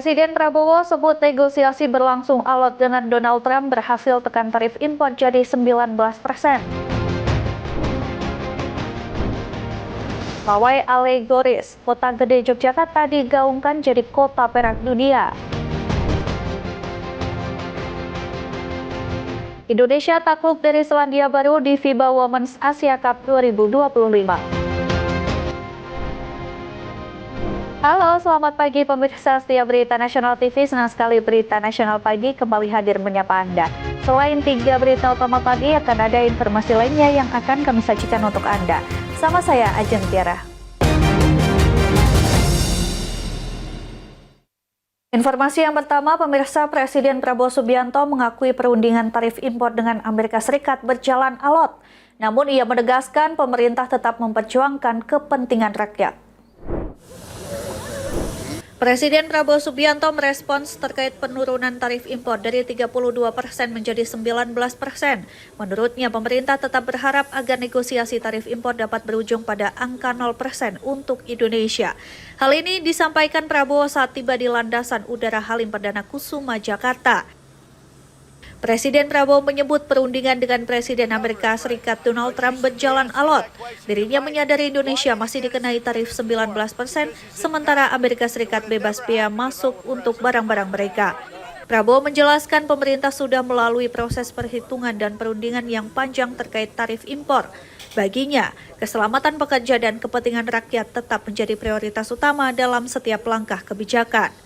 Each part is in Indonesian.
Presiden Prabowo sebut negosiasi berlangsung alot dengan Donald Trump berhasil tekan tarif impor jadi 19%. Pawai alegoris, kota gede Yogyakarta digaungkan jadi kota perak dunia. Indonesia takluk dari Selandia Baru di FIBA Women's Asia Cup 2025. Halo, selamat pagi pemirsa setia Berita Nasional TV. Senang sekali Berita Nasional Pagi kembali hadir menyapa Anda. Selain 3 berita utama pagi, akan ada informasi lainnya yang akan kami sajikan untuk Anda. Sama saya, Ajeng Tiara. Informasi yang pertama, pemirsa, Presiden Prabowo Subianto mengakui perundingan tarif impor dengan Amerika Serikat berjalan alot. Namun ia menegaskan pemerintah tetap memperjuangkan kepentingan rakyat. Presiden Prabowo Subianto merespons terkait penurunan tarif impor dari 32% menjadi 19%. Menurutnya, pemerintah tetap berharap agar negosiasi tarif impor dapat berujung pada angka 0% untuk Indonesia. Hal ini disampaikan Prabowo saat tiba di Landasan Udara Halim Perdana Kusuma, Jakarta. Presiden Prabowo menyebut perundingan dengan Presiden Amerika Serikat Donald Trump berjalan alot. Dirinya menyadari Indonesia masih dikenai tarif 19%, sementara Amerika Serikat bebas bea masuk untuk barang-barang mereka. Prabowo menjelaskan pemerintah sudah melalui proses perhitungan dan perundingan yang panjang terkait tarif impor. Baginya, keselamatan pekerja dan kepentingan rakyat tetap menjadi prioritas utama dalam setiap langkah kebijakan.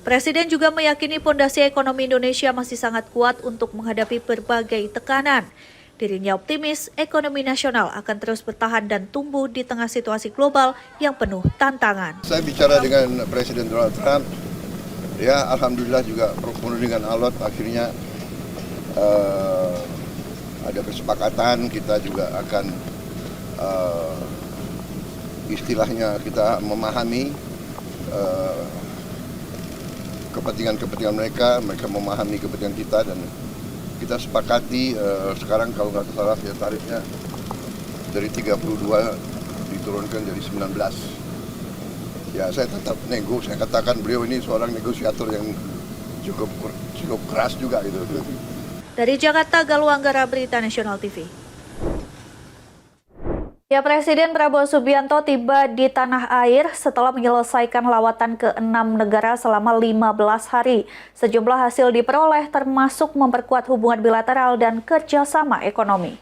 Presiden juga meyakini fondasi ekonomi Indonesia masih sangat kuat untuk menghadapi berbagai tekanan. Dirinya optimis ekonomi nasional akan terus bertahan dan tumbuh di tengah situasi global yang penuh tantangan. Saya bicara dengan Presiden Donald Trump, ya alhamdulillah juga perundingan alot akhirnya ada kesepakatan. Kita juga akan istilahnya kita memahami kepentingan mereka memahami kepentingan kita, dan kita sepakati sekarang kalau nggak salah ya tarifnya dari 32 diturunkan jadi 19. Ya saya tetap nego, saya katakan beliau ini seorang negosiator yang cukup keras juga gitu. Dari Jakarta, Galuh Anggara, Berita Nasional TV. Ya, Presiden Prabowo Subianto tiba di tanah air setelah menyelesaikan lawatan ke 6 negara selama 15 hari. Sejumlah hasil diperoleh termasuk memperkuat hubungan bilateral dan kerjasama ekonomi.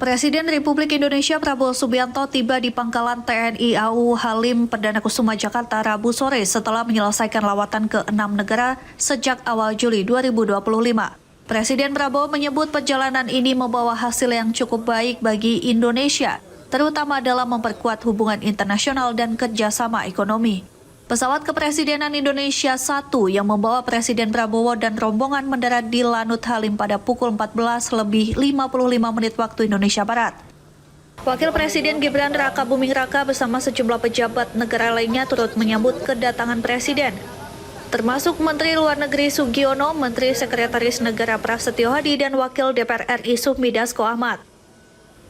Presiden Republik Indonesia Prabowo Subianto tiba di Pangkalan TNI AU Halim Perdana Kusuma, Jakarta Rabu sore setelah menyelesaikan lawatan ke 6 negara sejak awal Juli 2025. Presiden Prabowo menyebut perjalanan ini membawa hasil yang cukup baik bagi Indonesia, terutama dalam memperkuat hubungan internasional dan kerjasama ekonomi. Pesawat Kepresidenan Indonesia 1 yang membawa Presiden Prabowo dan rombongan mendarat di Lanut Halim pada pukul 14:55 waktu Indonesia Barat. Wakil Presiden Gibran Raka Buming Raka bersama sejumlah pejabat negara lainnya turut menyambut kedatangan Presiden, termasuk Menteri Luar Negeri Sugiono, Menteri Sekretaris Negara Prasetyo Hadi, dan Wakil DPR RI Sufmi Dasko Ahmad.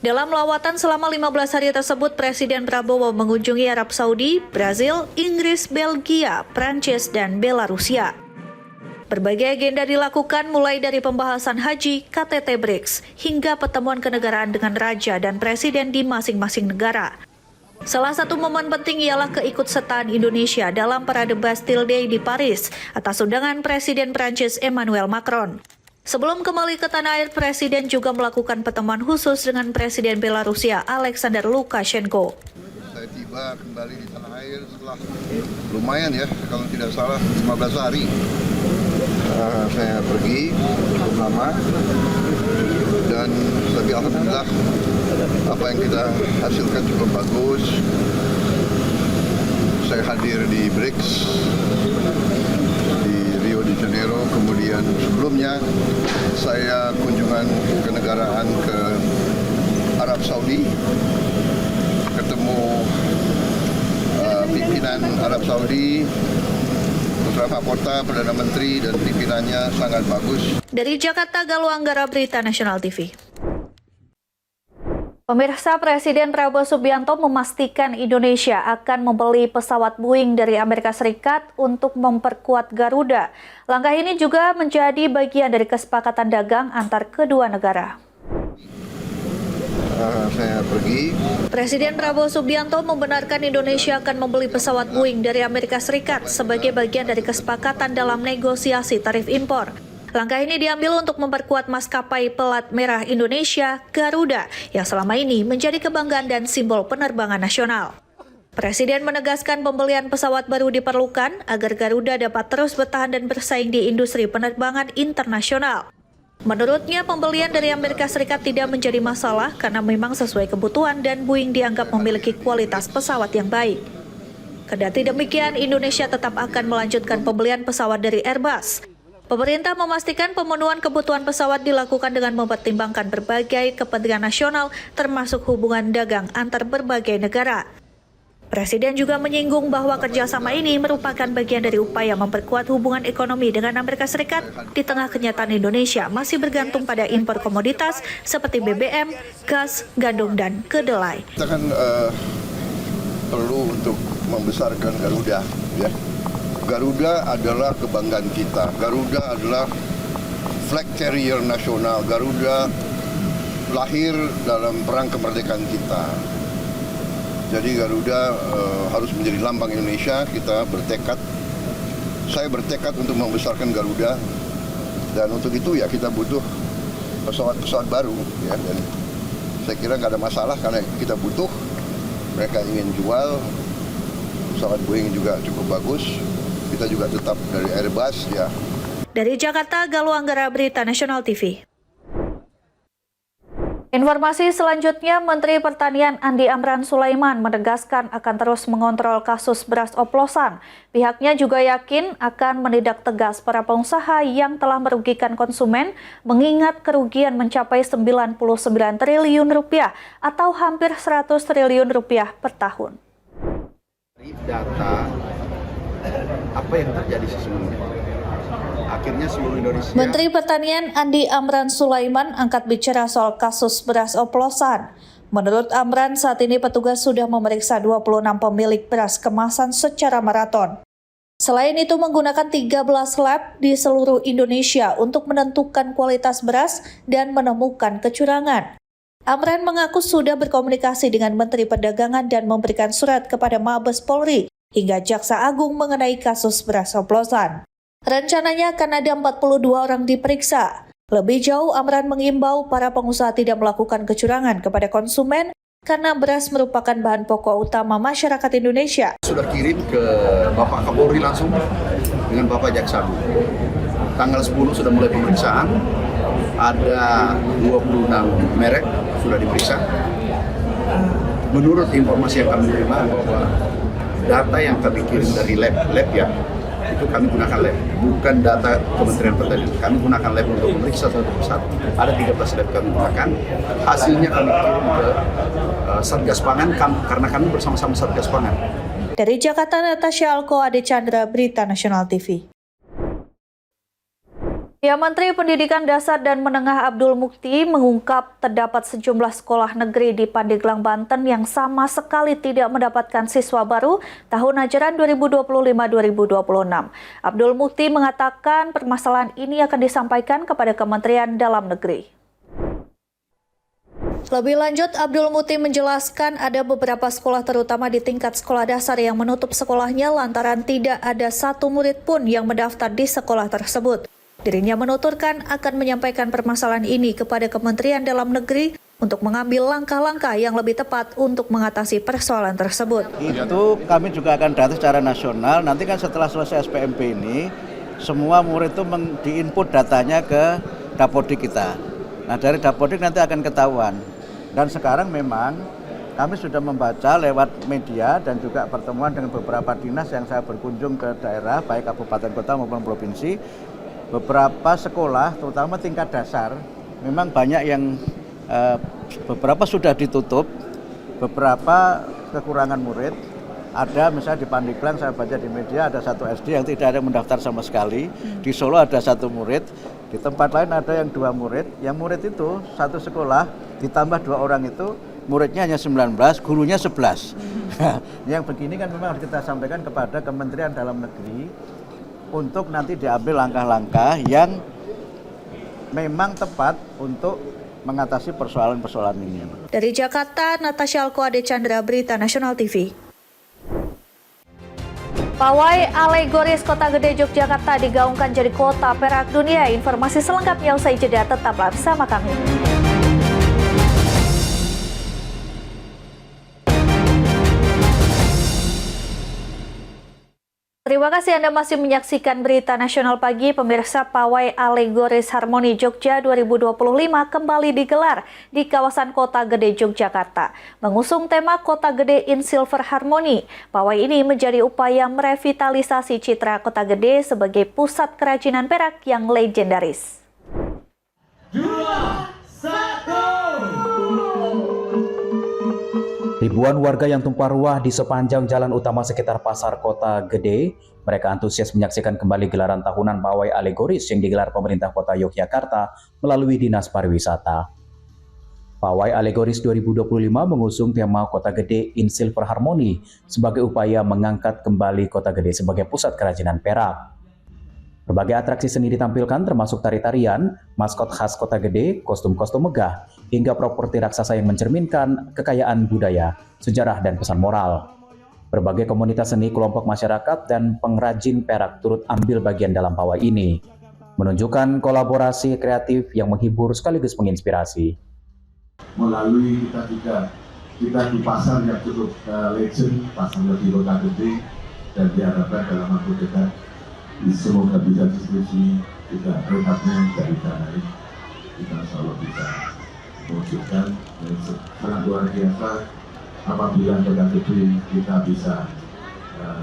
Dalam lawatan selama 15 hari tersebut, Presiden Prabowo mengunjungi Arab Saudi, Brazil, Inggris, Belgia, Prancis, dan Belarusia. Berbagai agenda dilakukan mulai dari pembahasan haji, KTT BRICS, hingga pertemuan kenegaraan dengan raja dan presiden di masing-masing negara. Salah satu momen penting ialah keikutsertaan Indonesia dalam parade Bastille Day di Paris atas undangan Presiden Prancis Emmanuel Macron. Sebelum kembali ke tanah air, Presiden juga melakukan pertemuan khusus dengan Presiden Belarusia Alexander Lukashenko. Saya tiba kembali di tanah air setelah lumayan ya, kalau tidak salah 15 hari. Saya pergi cukup lama, dan tapi alhamdulillah apa yang kita hasilkan cukup bagus. Saya hadir di BRICS di Rio de Janeiro, kemudian sebelumnya saya kunjungan kenegaraan ke Arab Saudi, ketemu pimpinan Arab Saudi, beberapa kota, Perdana Menteri, dan pimpinannya sangat bagus. Dari Jakarta, Galuh Anggara, Berita Nasional TV. Pemirsa, Presiden Prabowo Subianto memastikan Indonesia akan membeli pesawat Boeing dari Amerika Serikat untuk memperkuat Garuda. Langkah ini juga menjadi bagian dari kesepakatan dagang antar kedua negara. Presiden Prabowo Subianto membenarkan Indonesia akan membeli pesawat Boeing dari Amerika Serikat sebagai bagian dari kesepakatan dalam negosiasi tarif impor. Langkah ini diambil untuk memperkuat maskapai pelat merah Indonesia, Garuda, yang selama ini menjadi kebanggaan dan simbol penerbangan nasional. Presiden menegaskan pembelian pesawat baru diperlukan agar Garuda dapat terus bertahan dan bersaing di industri penerbangan internasional. Menurutnya, pembelian dari Amerika Serikat tidak menjadi masalah karena memang sesuai kebutuhan dan Boeing dianggap memiliki kualitas pesawat yang baik. Kendati demikian, Indonesia tetap akan melanjutkan pembelian pesawat dari Airbus. Pemerintah memastikan pemenuhan kebutuhan pesawat dilakukan dengan mempertimbangkan berbagai kepentingan nasional, termasuk hubungan dagang antar berbagai negara. Presiden juga menyinggung bahwa kerjasama ini merupakan bagian dari upaya memperkuat hubungan ekonomi dengan Amerika Serikat di tengah kenyataan Indonesia masih bergantung pada impor komoditas seperti BBM, gas, gandum, dan kedelai. Kita kan perlu untuk membesarkan Garuda, ya. Garuda adalah kebanggaan kita. Garuda adalah flag carrier nasional. Garuda lahir dalam perang kemerdekaan kita. Jadi Garuda harus menjadi lambang Indonesia. Kita bertekad, saya bertekad untuk membesarkan Garuda. Dan untuk itu ya kita butuh pesawat-pesawat baru. Ya. Dan saya kira nggak ada masalah karena kita butuh. Mereka ingin jual. Pesawat Boeing juga cukup bagus. Kita juga tetap dari Airbus, ya. Dari Jakarta, Galuh Anggara, Berita Nasional TV. Informasi selanjutnya, Menteri Pertanian Andi Amran Sulaiman menegaskan akan terus mengontrol kasus beras oplosan. Pihaknya juga yakin akan menindak tegas para pengusaha yang telah merugikan konsumen, mengingat kerugian mencapai 99 triliun rupiah atau hampir 100 triliun rupiah per tahun. Data apa yang terjadi sesungguhnya. Akhirnya seluruh Indonesia. Menteri Pertanian Andi Amran Sulaiman angkat bicara soal kasus beras oplosan. Menurut Amran, saat ini petugas sudah memeriksa 26 pemilik beras kemasan secara maraton. Selain itu menggunakan 13 lab di seluruh Indonesia untuk menentukan kualitas beras dan menemukan kecurangan. Amran mengaku sudah berkomunikasi dengan Menteri Perdagangan dan memberikan surat kepada Mabes Polri hingga Jaksa Agung mengenai kasus beras oplosan. Rencananya akan ada 42 orang diperiksa. Lebih jauh, Amran mengimbau para pengusaha tidak melakukan kecurangan kepada konsumen karena beras merupakan bahan pokok utama masyarakat Indonesia. Sudah kirim ke Bapak Kapolri langsung dengan Bapak Jaksa Agung. Tanggal 10 sudah mulai pemeriksaan. Ada 26 merek sudah diperiksa. Menurut informasi yang kami terima bahwa data yang kami kirim dari lab ya, itu kami gunakan lab, bukan data Kementerian Pertanian. Kami gunakan lab untuk memeriksa satu persatu. Ada 13 lab kami gunakan. Hasilnya kami kirim ke Satgas Pangan karena kami bersama-sama Satgas Pangan. Dari Jakarta, Natasha Alko, Ade Chandra, Berita Nasional TV. Ya, Menteri Pendidikan Dasar dan Menengah Abdul Mukti mengungkap terdapat sejumlah sekolah negeri di Pandeglang, Banten yang sama sekali tidak mendapatkan siswa baru tahun ajaran 2025-2026. Abdul Mukti mengatakan permasalahan ini akan disampaikan kepada Kementerian Dalam Negeri. Lebih lanjut, Abdul Mukti menjelaskan ada beberapa sekolah terutama di tingkat sekolah dasar yang menutup sekolahnya lantaran tidak ada satu murid pun yang mendaftar di sekolah tersebut. Dirinya menuturkan akan menyampaikan permasalahan ini kepada Kementerian Dalam Negeri untuk mengambil langkah-langkah yang lebih tepat untuk mengatasi persoalan tersebut. Itu kami juga akan data secara nasional. Nanti kan setelah selesai SPMP ini, semua murid itu diinput datanya ke Dapodik kita. Nah, dari Dapodik nanti akan ketahuan. Dan sekarang memang kami sudah membaca lewat media dan juga pertemuan dengan beberapa dinas yang saya berkunjung ke daerah, baik kabupaten kota maupun provinsi. Beberapa sekolah, terutama tingkat dasar, memang banyak yang beberapa sudah ditutup, beberapa kekurangan murid. Ada misalnya di Pandeglang, saya baca di media ada satu SD yang tidak ada mendaftar sama sekali. Di Solo ada satu murid, di tempat lain ada yang 2 murid. Yang murid itu satu sekolah ditambah 2 orang itu muridnya hanya 19, gurunya 11. Yang begini kan memang harus kita sampaikan kepada Kementerian Dalam Negeri untuk nanti diambil langkah-langkah yang memang tepat untuk mengatasi persoalan-persoalan ini. Dari Jakarta, Natasha Alkoade Chandra, Berita Nasional TV. Pawai alegoris Kota Gede Yogyakarta digaungkan jadi kota perak dunia. Informasi selengkapnya usai jeda, tetaplah bersama kami. Terima kasih Anda masih menyaksikan Berita Nasional Pagi. Pemirsa, Pawai Alegoris Harmoni Jogja 2025 kembali digelar di kawasan Kota Gede Yogyakarta. Mengusung tema Kota Gede in Silver Harmony, pawai ini menjadi upaya merevitalisasi citra Kota Gede sebagai pusat kerajinan perak yang legendaris. 2, 1. Ribuan warga yang tumpah ruah di sepanjang jalan utama sekitar Pasar Kota Gede, mereka antusias menyaksikan kembali gelaran tahunan pawai alegoris yang digelar pemerintah Kota Yogyakarta melalui Dinas Pariwisata. Pawai alegoris 2025 mengusung tema Kota Gede in Silver Harmony sebagai upaya mengangkat kembali Kota Gede sebagai pusat kerajinan perak. Berbagai atraksi seni ditampilkan termasuk tari-tarian, maskot khas Kota Gede, kostum-kostum megah, hingga properti raksasa yang mencerminkan kekayaan budaya, sejarah, dan pesan moral. Berbagai komunitas seni, kelompok masyarakat, dan pengrajin perak turut ambil bagian dalam pawai ini, menunjukkan kolaborasi kreatif yang menghibur sekaligus menginspirasi. Melalui kita juga, kita di pasar yang cukup legend, pasar di Kota Gede, dan diharapkan dalam waktu dekat semoga bisa diskusi juga rekapnya dari tanah ini kita insya Allah bisa mewujudkan dan sangat luar biasa apabila Kota Gede kita bisa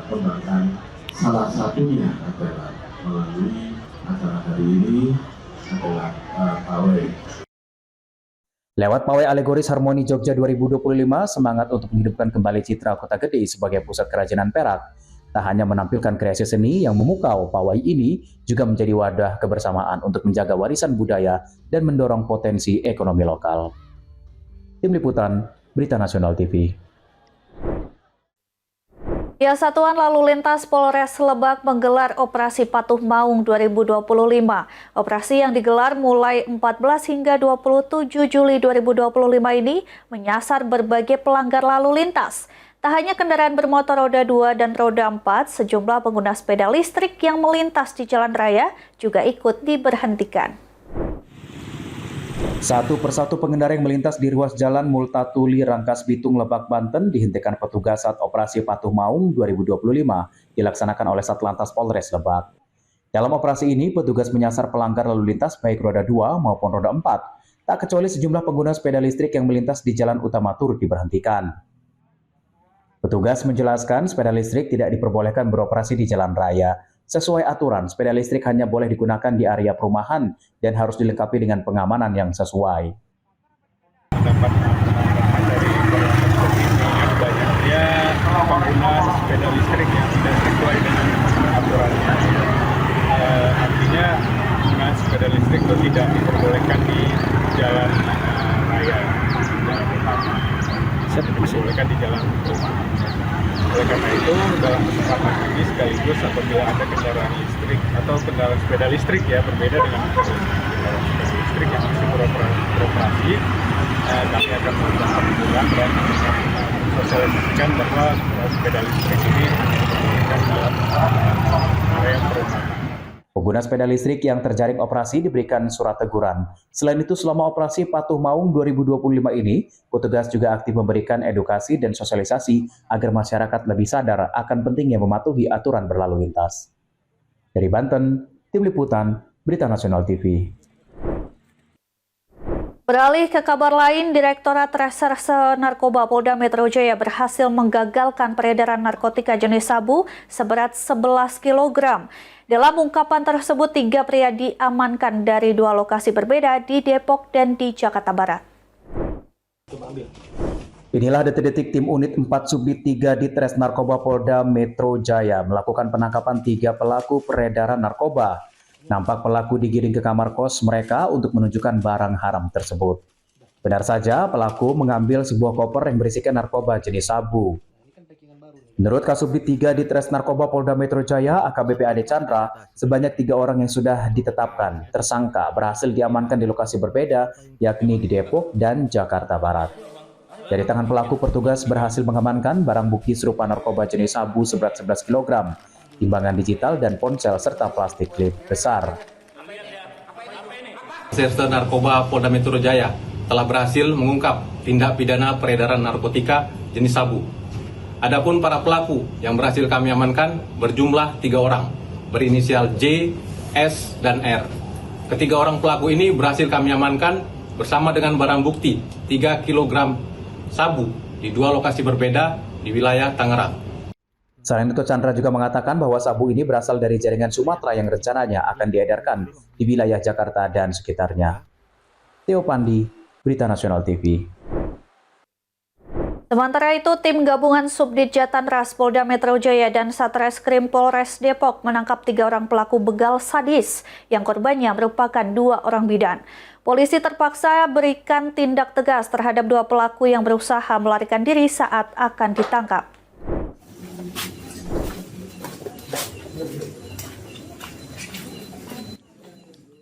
kembangkan. Salah satunya adalah melalui acara hari ini adalah pawai. Lewat pawai alegoris Harmoni Jogja 2025, semangat untuk menghidupkan kembali citra Kota Gede sebagai pusat kerajinan perak tak hanya menampilkan kreasi seni yang memukau, pawai ini juga menjadi wadah kebersamaan untuk menjaga warisan budaya dan mendorong potensi ekonomi lokal. Tim Liputan, Berita Nasional TV. Ya, Satuan Lalu Lintas Polres Lebak menggelar Operasi Patuh Maung 2025. Operasi yang digelar mulai 14 hingga 27 Juli 2025 ini menyasar berbagai pelanggar lalu lintas. Tak hanya kendaraan bermotor roda 2 dan roda 4, sejumlah pengguna sepeda listrik yang melintas di jalan raya juga ikut diberhentikan. Satu persatu pengendara yang melintas di ruas jalan Multatuli Rangkas Bitung Lebak Banten dihentikan petugas saat Operasi Patuh Maung 2025 dilaksanakan oleh Satlantas Polres Lebak. Dalam operasi ini, petugas menyasar pelanggar lalu lintas baik roda 2 maupun roda 4. Tak kecuali sejumlah pengguna sepeda listrik yang melintas di jalan utama turut diberhentikan. Petugas menjelaskan sepeda listrik tidak diperbolehkan beroperasi di jalan raya. Sesuai aturan, sepeda listrik hanya boleh digunakan di area perumahan dan harus dilengkapi dengan pengamanan yang sesuai. Dapat dari banyaknya pengguna sepeda listrik yang tidak sesuai dengan aturannya. Artinya penggunaan sepeda listrik itu tidak diperbolehkan di jalan raya, jalan utama. Diperbolehkan di jalan rumah. Oleh karena itu, dalam kesempatan ini sekaligus apabila ada kendaraan listrik atau kendaraan sepeda listrik ya, berbeda dengan kendaraan sepeda listrik yang masih beroperasi, kami akan melakukan penyuluhan dan sosialisasikan bahwa sepeda listrik ini diperbolehkan dalam area perumahan. Pengguna sepeda listrik yang terjaring operasi diberikan surat teguran. Selain itu, selama Operasi Patuh Maung 2025 ini, petugas juga aktif memberikan edukasi dan sosialisasi agar masyarakat lebih sadar akan pentingnya mematuhi aturan berlalu lintas. Dari Banten, Tim Liputan, Berita Nasional TV. Beralih ke kabar lain, Direktorat Reserse Narkoba Polda Metro Jaya berhasil menggagalkan peredaran narkotika jenis sabu seberat 11 kg. Dalam ungkapan tersebut, 3 pria diamankan dari 2 lokasi berbeda di Depok dan di Jakarta Barat. Inilah detik-detik tim unit 4 Subdit 3 Ditres Narkoba Polda Metro Jaya melakukan penangkapan 3 pelaku peredaran narkoba. Nampak pelaku digiring ke kamar kos mereka untuk menunjukkan barang haram tersebut. Benar saja, pelaku mengambil sebuah koper yang berisikan narkoba jenis sabu. Menurut Kasubdit 3 Ditres Narkoba Polda Metro Jaya AKBP Ade Chandra, sebanyak 3 orang yang sudah ditetapkan tersangka berhasil diamankan di lokasi berbeda, yakni di Depok dan Jakarta Barat. Dari tangan pelaku, petugas berhasil mengamankan barang bukti serupa narkoba jenis sabu seberat 11 kg, timbangan digital dan ponsel serta plastik klip besar. Reserse Narkoba Polda Metro Jaya telah berhasil mengungkap tindak pidana peredaran narkotika jenis sabu. Adapun para pelaku yang berhasil kami amankan berjumlah 3 orang, berinisial J, S, dan R. Ketiga orang pelaku ini berhasil kami amankan bersama dengan barang bukti 3 kg sabu di 2 lokasi berbeda di wilayah Tangerang. Selain itu, Chandra juga mengatakan bahwa sabu ini berasal dari jaringan Sumatera yang rencananya akan diedarkan di wilayah Jakarta dan sekitarnya. Theo Pandi, Berita Nasional TV. Sementara itu, tim gabungan Subdit Jatanras Polda Metro Jaya dan Satreskrim Polres Depok menangkap 3 orang pelaku begal sadis yang korbannya merupakan 2 orang bidan. Polisi terpaksa berikan tindak tegas terhadap 2 pelaku yang berusaha melarikan diri saat akan ditangkap.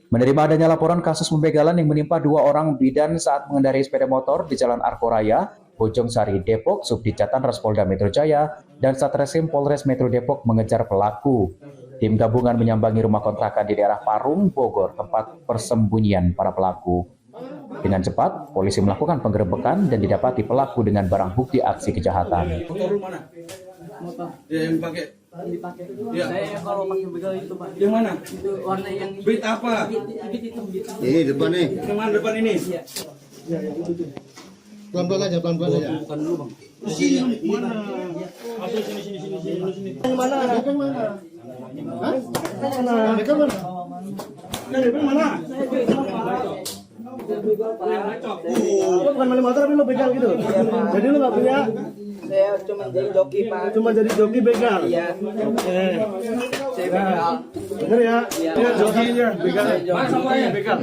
Menerima adanya laporan kasus pembegalan yang menimpa 2 orang bidan saat mengendarai sepeda motor di Jalan Arko Raya, Bojong Sari, Depok, Subdit Jatanras Polda Metro Jaya dan Satreskrim Polres Metro Depok mengejar pelaku. Tim gabungan menyambangi rumah kontrakan di daerah Parung, Bogor, tempat persembunyian para pelaku. Dengan cepat, polisi melakukan penggerebekan dan didapati pelaku dengan barang bukti aksi kejahatan. Motor mana? Motor. Ya, yang dipakai. Ya. Saya kalau pakai begal itu, Pak. Yang mana? Itu warna yang bit apa? Bit hitam. Ini depan nih. Yang mana depan ini? Iya. Ya, itu. Pelan-pelan aja, pelan-pelan aja. Bukan dulu, Bang. Sini mana? Masuk sini. Yang mana? Yang mana? Hah? Yang mana? Yang mana? Yang mana? Lo bukan maling motor tapi lo begal gitu? Jadi lo nggak punya? Saya cuma jadi joki, Pak. Cuma jadi joki begal? Iya. Saya begal. Bener ya? Iya, jokinya begal. Begal.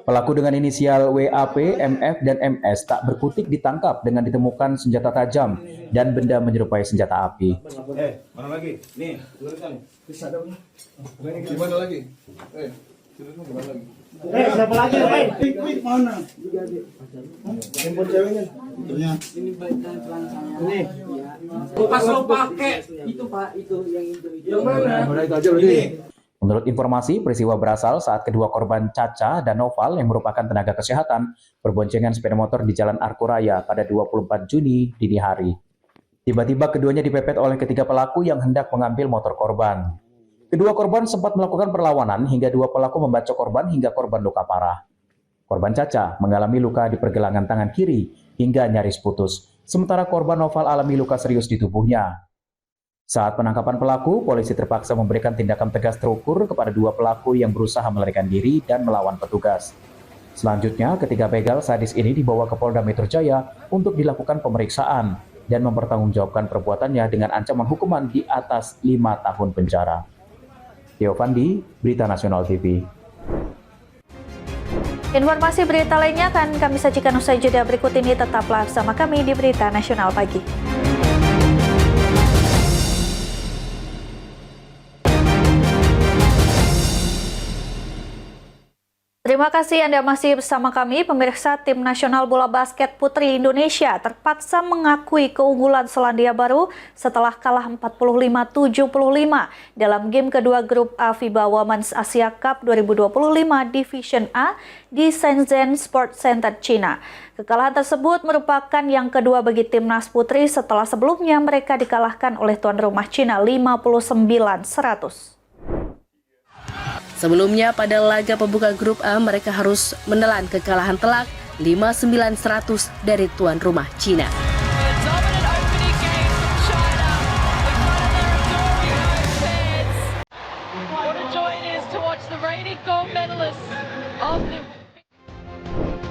Pelaku dengan inisial WAP, MF, dan MS tak berkutik ditangkap dengan ditemukan senjata tajam dan benda menyerupai senjata api. Mana lagi? Nih, tuliskan. Gimana lagi? Siapa lagi? Mana? Handphone ceweknya. Ini bagian pelangsangnya. Ini. Pas lo pakai itu, Pak, itu yang itu. Yang mana? Udah itu aja berarti. Menurut informasi, peristiwa berasal saat kedua korban Caca dan Noval yang merupakan tenaga kesehatan berboncengan sepeda motor di Jalan Arko Raya pada 24 Juni dini hari. Tiba-tiba keduanya dipepet oleh ketiga pelaku yang hendak mengambil motor korban. Kedua korban sempat melakukan perlawanan hingga 2 pelaku membacok korban hingga korban luka parah. Korban Caca mengalami luka di pergelangan tangan kiri hingga nyaris putus, sementara korban Noval alami luka serius di tubuhnya. Saat penangkapan pelaku, polisi terpaksa memberikan tindakan tegas terukur kepada 2 pelaku yang berusaha melarikan diri dan melawan petugas. Selanjutnya, ketiga begal sadis ini dibawa ke Polda Metro Jaya untuk dilakukan pemeriksaan dan mempertanggungjawabkan perbuatannya dengan ancaman hukuman di atas 5 tahun penjara. Theo Pandi, Berita Nasional TV. Informasi berita lainnya akan kami sajikan usai jeda berikut ini. Tetaplah bersama kami di Berita Nasional Pagi. Terima kasih Anda masih bersama kami. Pemirsa, tim nasional bola basket putri Indonesia terpaksa mengakui keunggulan Selandia Baru setelah kalah 45-75 dalam game kedua grup A FIBA Women's Asia Cup 2025 Division A di Shenzhen Sports Center, China. Kekalahan tersebut merupakan yang kedua bagi timnas putri setelah sebelumnya mereka dikalahkan oleh tuan rumah China 59-100. Sebelumnya pada laga pembuka grup A mereka harus menelan kekalahan telak 59-100 dari tuan rumah China.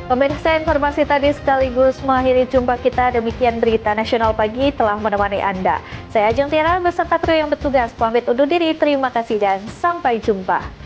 Pemirsa, informasi tadi sekaligus mengakhiri jumpa kita. Demikian Berita Nasional Pagi telah menemani Anda. Saya Ajeng Tiara beserta kru yang bertugas pamit undur diri. Terima kasih dan sampai jumpa.